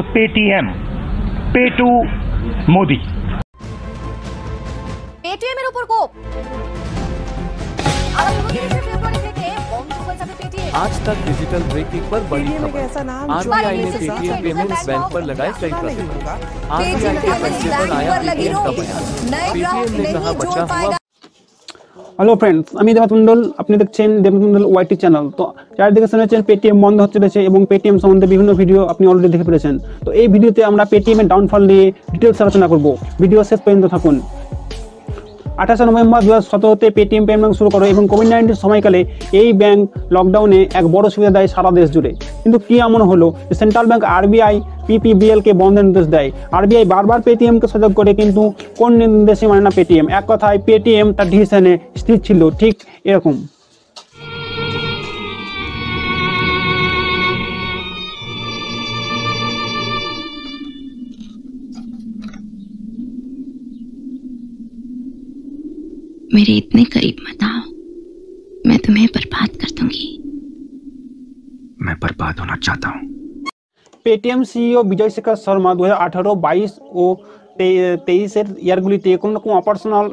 Paytm, पे to Modi. Paytm এর উপর কোপ आज तक डिजिटल ब्रेकिंग पर बड़ी खबर। आरबीआई ने पेटीएम पेमेंट्स बैंक पर लगाए कई प्रतिबंध। आरबीआई के फैसले पर आया पेटीएम का बयान। पेटीएम ने कहा बचा हुआ। হ্যালো ফ্রেন্ডস, আমি দেবনাথ মন্ডল। আপনি দেখছেন দেবনাথ মন্ডল ওয়াইটি চ্যানেল। তো চারদিকে শুনেছেন পেটিএম বন্ধ হতে চলেছে এবং পেটিএম সম্বন্ধে বিভিন্ন ভিডিও আপনি অলরেডি দেখে ফেলেছেন। তো এই ভিডিওতে আমরা পেটিএম এর ডাউনফল নিয়ে ডিটেলস আলোচনা করব। ভিডিও শেষ পর্যন্ত থাকুন। 28 নভেম্বর 2017 পেটিএম পেমেন্ট শুরু করে এবং কোভিড-19 সময়কালে এই ব্যাংক লকডাউনে এক বড় সুবিধা দেয় সারা দেশ জুড়ে। কিন্তু কি এমন হলো যে সেন্ট্রাল ব্যাংক আরবিআই পিপিবিএল কে বন্ধের নির্দেশ দেয়। আরবিআই বারবার পেটিএমকে সজাগ করে কিন্তু কোন নির্দেশে মানে না পেটিএম। এক কথায় পেটিএম তার ডিসিশনে স্থির ছিল, ঠিক এরকম। मेरे इतने करीब मत आओ, मैं तुम्हें बर्बाद कर दूंगी। मैं बर्बाद होना चाहता हूँ। পেটিএম সিইও বিজয় শেখর শর্মা 2018, 22 ও 23 ইয়ারগুলিতে কোনো রকম অপারেশনাল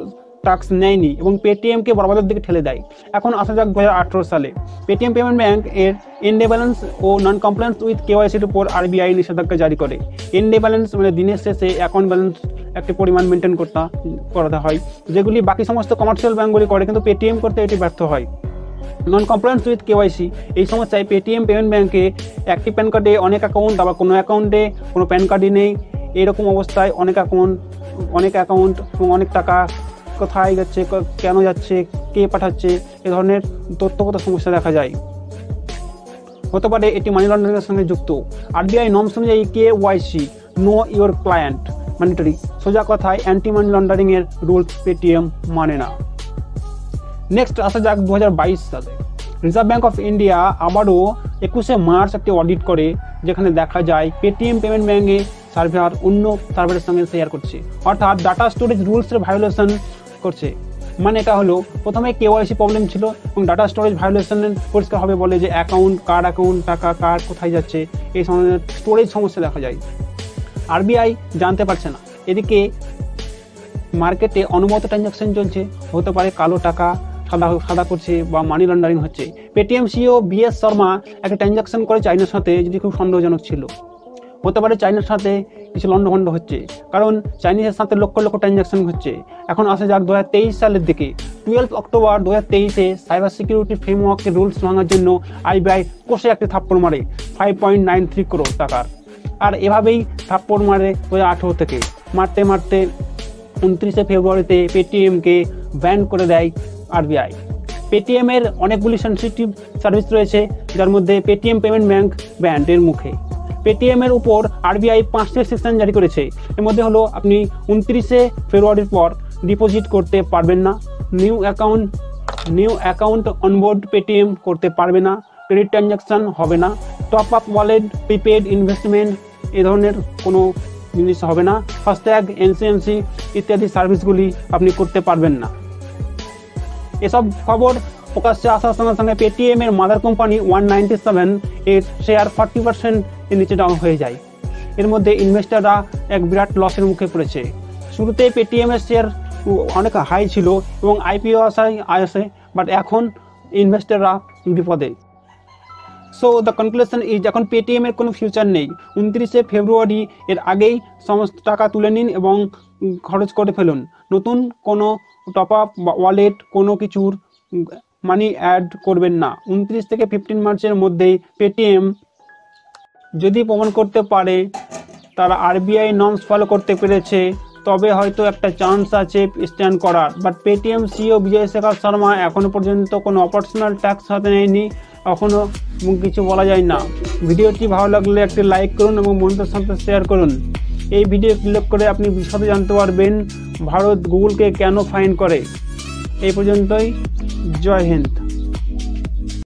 টাস্ক নেয়নি এবং পেটিএমকে বরবাদের দিকে ঠেলে দেয়। এখন আসা যাক 2018 সালে। পেটিএম পেমেন্ট ব্যাংক এর এন্ডে ব্যালেন্স ও নন কমপ্লায়েন্স উইথ কেওয়াইসির উপর আরবিআই নিষেধাজ্ঞা জারি করে। এন্ডে ব্যালেন্স মানে দিনের শেষে অ্যাকাউন্ট ব্যালেন্স একটা পরিমাণ মেনটেন করতে হয়, যেগুলি বাকি সমস্ত কমার্শিয়াল ব্যাংকগুলি করে, কিন্তু পেটিএম করতে এটি ব্যর্থ হয়। নন কমপ্লায়েন্স উইথ কেওয়াইসি এই সমস্যায় পেটিএম পেমেন্ট ব্যাংকে একটি প্যান কার্ডে অনেক অ্যাকাউন্ট, আবার কোনো অ্যাকাউন্টে কোনো প্যান কার্ডই নেই। এইরকম অবস্থায় অনেক অ্যাকাউন্ট এবং অনেক টাকা কোথায় যাচ্ছে, কেন যাচ্ছে, কে পাঠাচ্ছে, এ ধরনের তথ্যগত সমস্যা দেখা যায়। হতে পারে এটি মানি লন্ডারিংয়ের সঙ্গে যুক্ত। আরবিআই নর্মস অনুযায়ী KYC know your client mandatory. সোজা কথায় অ্যান্টি মানি লন্ডারিং এর রুলস পেটিএম মানে না। নেক্সট আসা যাক 2022 সালে। রিজার্ভ ব্যাংক অফ ইন্ডিয়া আবারও 21 মার্চ একটি অডিট করে, যেখানে দেখা যায় পেটিএম পেমেন্ট ব্যাংকে সার্ভার অন্য সার্ভারের সঙ্গে শেয়ার করছে, অর্থাৎ ডাটা স্টোরেজ রুলসের ভায়োলেশন করছে। মানে এটা হলো প্রথমে কেওয়াইসি প্রবলেম ছিল এবং ডাটা স্টোরেজ ভায়োলেশনের পরিষ্কার হবে বলে যে অ্যাকাউন্ট টাকা কার কোথায় যাচ্ছে, এই ধরনের স্টোরেজ সমস্যা দেখা যায়। আরবিআই জানতে পারছে না, এদিকে মার্কেটে অনুমত ট্রানজাকশন চলছে, হতে পারে কালো টাকা সাদা করছে বা মানি লন্ডারিং হচ্ছে। পেটিএম সিইও বিএস শর্মা একটা ট্রানজাকশন করে চাইনার সাথে, যেটি খুব সন্দেহজনক ছিল। হতে পারে চাইনার সাথে কিছু লন্ডভন্ড হচ্ছে, কারণ চাইনিজের সাথে লক্ষ লক্ষ ট্রানজাকশন হচ্ছে। এখন আসা যাক 2023 সালের দিকে। 12 অক্টোবর 2023-এ সাইবার সিকিউরিটি ফ্রেমওয়ার্কের রুলস ভাঙার জন্য আরবিআই কষে একটি থাপ্পড় মারে 5.93 করোড় টাকার। আর এভাবেই থাপ্পড় মারে 2018 থেকে। মারতে 29 ফেব্রুয়ারিতে পেটিএমকে ব্যান করে দেয় আরবিআই। পেটিএম এর অনেকগুলি সেনসিটিভ সার্ভিস রয়েছে, যার মধ্যে পেটিএম পেমেন্ট ব্যাংক ব্যান্ডের মুখে। পেটিএম এর উপর আরবিআই 5টি সেকশন জারি করেছে। এর মধ্যে হলো আপনি 29 ফেব্রুয়ারির পর ডিপোজিট করতে পারবেন না, নিউ অ্যাকাউন্ট অনবোর্ড পেটিএম করতে পারবে না, ক্রেডিট ট্রানজাকশন হবে না, top up wallet, prepaid investment এ ধরনের কোনো জিনিস হবে না, ফাস্ট্যাগ, এনসিএমসি ইত্যাদি সার্ভিসগুলি আপনি করতে পারবেন না। এসব খবর প্রকাশ্যে আসার সঙ্গে সঙ্গে পেটিএম এর মাদার কোম্পানি 197 এর শেয়ার 40% এর নিচে ডাউন হয়ে যায়। এর মধ্যে ইনভেস্টররা এক বিরাট লসের মুখে পড়েছে। শুরুতে পেটিএম এর শেয়ার অনেক হাই ছিল এবং আইপিও আসে, বাট এখন ইনভেস্টররা বিপদে। সো দ্য কনক্লুশন ইজ, এখন পেটিএম এর কোনো ফিউচার নেই। 29 ফেব্রুয়ারি এর আগেই সমস্ত টাকা তুলে নিন এবং খরচ করে ফেলুন। নতুন কোনো টপ আপ ওয়ালেট কোনো কিছুর মানি অ্যাড করবেন না। 29 থেকে 15 মার্চের মধ্যেই পেটিএম যদি প্রমাণ করতে পারে তারা আরবিআই নর্মস ফলো করতে পেরেছে, তবে হয়তো একটা চান্স আছে স্ট্যান্ড করার। বাট পেটিএম সিইও বিজয় শেখর শর্মা এখনও পর্যন্ত কোনো অপারেশনাল ট্যাক্স হাতে নেয়নি, এখনও কিছু বলা যায় না। ভিডিওটি ভালো লাগলে একটি লাইক করুন এবং বন্ধুদের সাথে শেয়ার করুন। এই ভিডিও ক্লিক করে আপনি বিশদে জানতে পারবেন ভারত গুগলকে কেন ফাইন করে। এই পর্যন্তই। জয় হিন্দ।